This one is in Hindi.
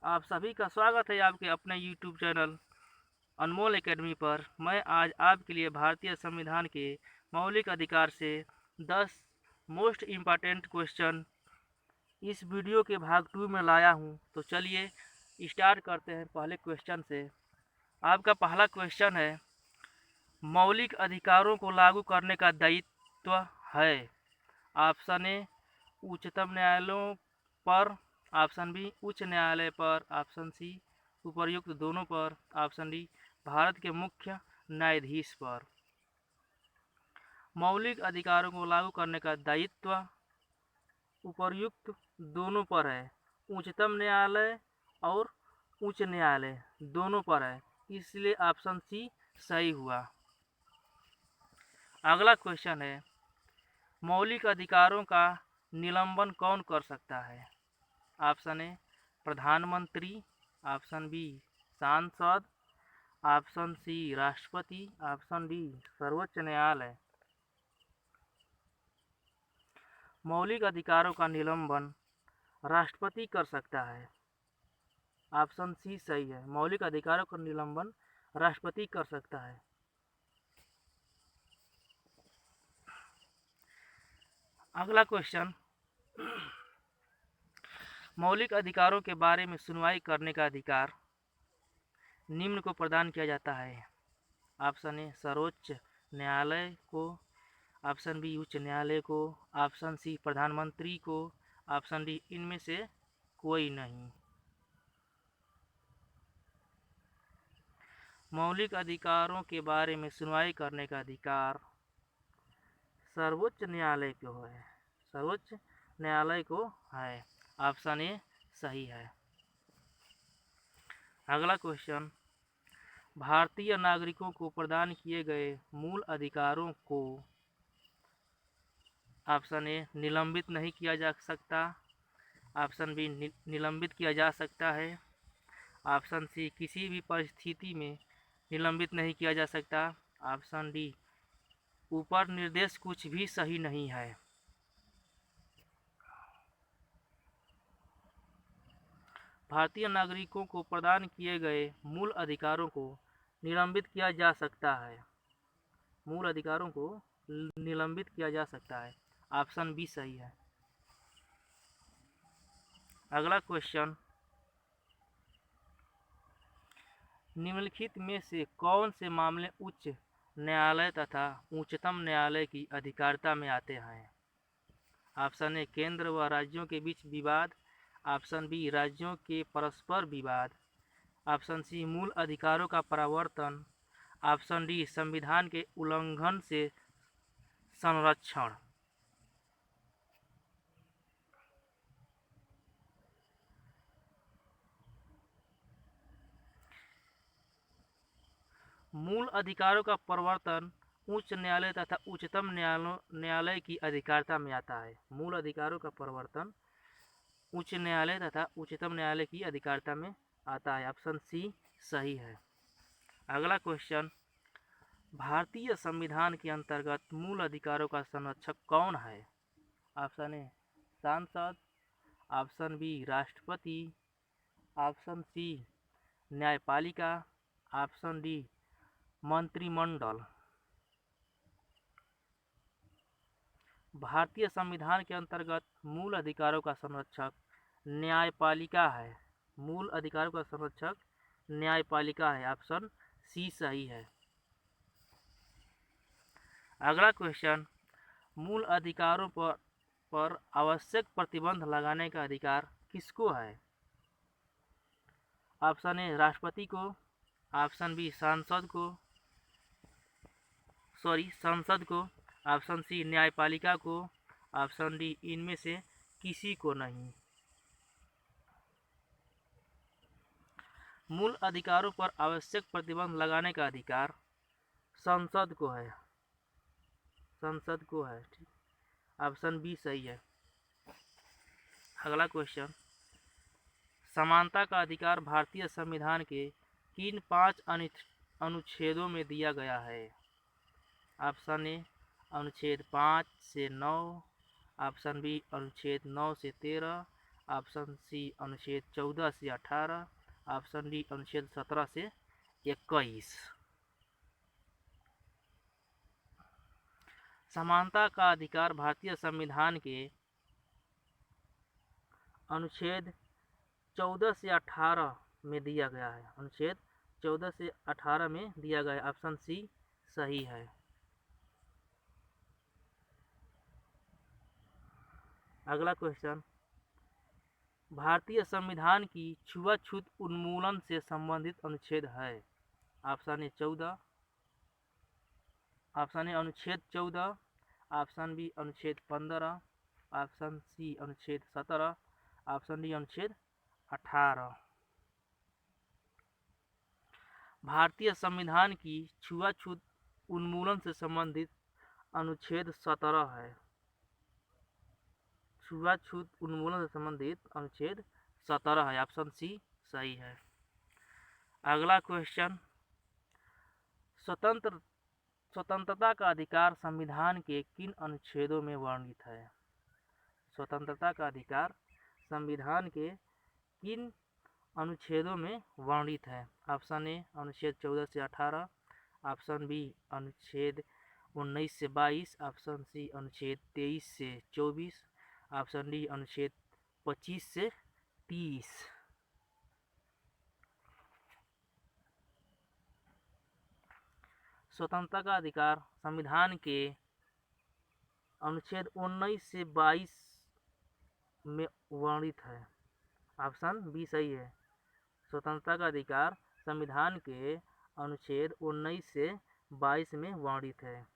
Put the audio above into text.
आप सभी का स्वागत है आपके अपने YouTube चैनल अनमोल एकेडमी पर। मैं आज आपके लिए भारतीय संविधान के मौलिक अधिकार से 10 मोस्ट इम्पॉर्टेंट क्वेश्चन इस वीडियो के भाग 2 में लाया हूं। तो चलिए स्टार्ट करते हैं पहले क्वेश्चन से। आपका पहला क्वेश्चन है, मौलिक अधिकारों को लागू करने का दायित्व है। ऑप्शन ए उच्चतम न्यायालयों पर, ऑप्शन बी उच्च न्यायालय पर, ऑप्शन सी उपर्युक्त दोनों पर, ऑप्शन डी भारत के मुख्य न्यायाधीश पर। मौलिक अधिकारों को लागू करने का दायित्व उपर्युक्त दोनों पर है। उच्चतम न्यायालय और उच्च न्यायालय दोनों पर है, इसलिए ऑप्शन सी सही हुआ। अगला क्वेश्चन है, मौलिक अधिकारों का निलंबन कौन कर सकता है। ऑप्शन ए प्रधानमंत्री, ऑप्शन बी सांसद, ऑप्शन सी राष्ट्रपति, ऑप्शन डी सर्वोच्च न्यायालय। मौलिक अधिकारों का निलंबन राष्ट्रपति कर सकता है। ऑप्शन सी सही है, मौलिक अधिकारों का निलंबन राष्ट्रपति कर सकता है। अगला क्वेश्चन, मौलिक अधिकारों के बारे में सुनवाई करने का अधिकार निम्न को प्रदान किया जाता है। ऑप्शन ए सर्वोच्च न्यायालय को, ऑप्शन बी उच्च न्यायालय को, ऑप्शन सी प्रधानमंत्री को, ऑप्शन डी इनमें से कोई नहीं। मौलिक अधिकारों के बारे में सुनवाई करने का अधिकार सर्वोच्च न्यायालय को है, सर्वोच्च न्यायालय को है। ऑप्शन ए सही है। अगला क्वेश्चन, भारतीय नागरिकों को प्रदान किए गए मूल अधिकारों को ऑप्शन ए निलंबित नहीं किया जा सकता, ऑप्शन बी निलंबित किया जा सकता है, ऑप्शन सी किसी भी परिस्थिति में निलंबित नहीं किया जा सकता, ऑप्शन डी ऊपर निर्देश कुछ भी सही नहीं है। भारतीय नागरिकों को प्रदान किए गए मूल अधिकारों को निलंबित किया जा सकता है। मूल अधिकारों को निलंबित किया जा सकता है। ऑप्शन बी सही है। अगला क्वेश्चन, निम्नलिखित में से कौन से मामले उच्च न्यायालय तथा उच्चतम न्यायालय की अधिकारिता में आते हैं। ऑप्शन ए केंद्र व राज्यों के बीच विवाद, ऑप्शन बी राज्यों के परस्पर विवाद, ऑप्शन सी मूल अधिकारों का प्रवर्तन, ऑप्शन डी संविधान के उल्लंघन से संरक्षण। मूल अधिकारों का प्रवर्तन उच्च न्यायालय तथा उच्चतम न्यायालय की अधिकारिता में आता है। मूल अधिकारों का प्रवर्तन उच्च न्यायालय तथा उच्चतम न्यायालय की अधिकारिता में आता है। ऑप्शन सी सही है। अगला क्वेश्चन, भारतीय संविधान के अंतर्गत मूल अधिकारों का संरक्षक कौन है। ऑप्शन ए सांसद, ऑप्शन बी राष्ट्रपति, ऑप्शन सी न्यायपालिका, ऑप्शन डी मंत्रिमंडल। भारतीय संविधान के अंतर्गत मूल अधिकारों का संरक्षक न्यायपालिका है। मूल अधिकारों का संरक्षक न्यायपालिका है। ऑप्शन सी सही है। अगला क्वेश्चन, मूल अधिकारों पर आवश्यक प्रतिबंध लगाने का अधिकार किसको है। ऑप्शन ए राष्ट्रपति को, ऑप्शन बी संसद को, ऑप्शन सी न्यायपालिका को, ऑप्शन डी इनमें से किसी को नहीं। मूल अधिकारों पर आवश्यक प्रतिबंध लगाने का अधिकार संसद को है, संसद को है। ठीक, ऑप्शन बी सही है। अगला क्वेश्चन, समानता का अधिकार भारतीय संविधान के किन 5 अनुच्छेदों में दिया गया है। ऑप्शन ए अनुच्छेद 5 से 9, ऑप्शन बी अनुच्छेद 9 से 13, ऑप्शन सी अनुच्छेद 14 से 18, ऑप्शन डी अनुच्छेद 17 से 21। समानता का अधिकार भारतीय संविधान के अनुच्छेद 14 से 18 में दिया गया है। अनुच्छेद 14 से 18 में दिया गया है। ऑप्शन सी सही है। अगला क्वेश्चन, भारतीय संविधान की छुआछूत उन्मूलन से संबंधित अनुच्छेद है। ऑप्शन ए 14, ऑप्शन ए अनुच्छेद 14, ऑप्शन बी अनुच्छेद 15, ऑप्शन सी अनुच्छेद 17, ऑप्शन डी अनुच्छेद 18। भारतीय संविधान की छुआछूत उन्मूलन से संबंधित अनुच्छेद 17 है। छुआछूत उन्मूलन से संबंधित अनुच्छेद 17 है। ऑप्शन सी सही है। अगला क्वेश्चन, स्वतंत्रता का अधिकार संविधान के किन अनुच्छेदों में वर्णित है? स्वतंत्रता का अधिकार संविधान के किन अनुच्छेदों में वर्णित है? ऑप्शन ए अनुच्छेद 14 से 18, ऑप्शन बी अनुच्छेद 19 से 22, ऑप्शन सी अनुच्छेद 23 से 24, ऑप्शन डी अनुच्छेद 25 से 30। स्वतंत्रता का अधिकार संविधान के अनुच्छेद 19 से 22 में वर्णित है। ऑप्शन बी सही है। स्वतंत्रता का अधिकार संविधान के अनुच्छेद 19 से 22 में वर्णित है।